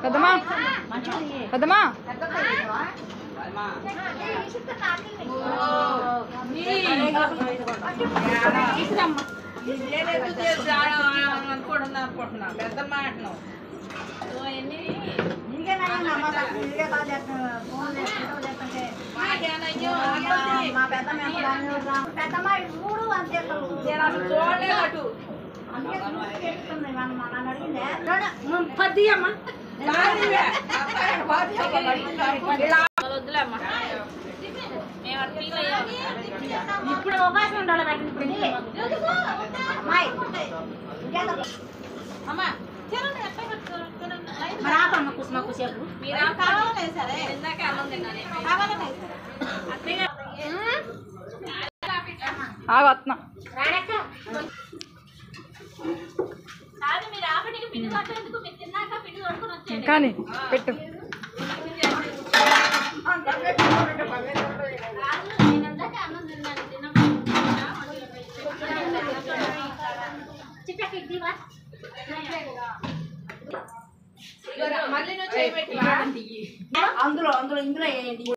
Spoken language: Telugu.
పెద్దమ్మా పెద్దమ్మా అనుకుంటున్నా పెద్దమ్మా అంటున్నావు ఇప్పుడు అవకాశం ఉండాలి అమ్మా రాకమ్మ కుసుమ కుసేపు ఆగొత్తున్నా కానీ పెట్టు మళ్ళీ అందులో ఇందులో వేయండి.